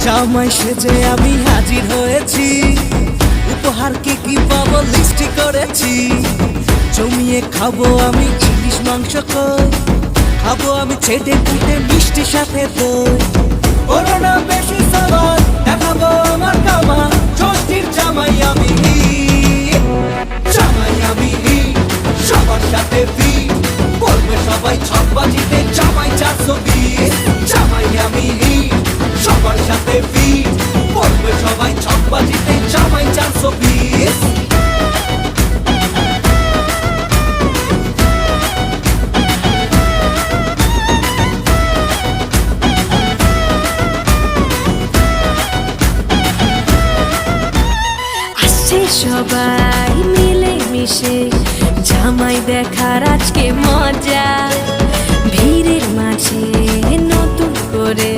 জামাই সেজে আমি হাজির হয়েছি, উপহার কি কি পাবো লিস্ট করেছি। জমিয়ে খাবো আমি ইলিশ মাংস কই, খাবো আমি ছেটে পুটে মিষ্টি সাথে দই। করোনা বেশি সবার দেখাবো আমার কামা, ষষ্ঠীর জামাই আমি, জামাই আমি সবার সাথে বলবে সবাই ছকবাজিতে জামাই 420। জামাই আমি সবার সাথে বলবে সবাই ছকবাজিতে জামাই 420। সবাই মিলে মিশে জামাই দেখার আজকে মজা, ভিড়ের মাঝে নতুন করে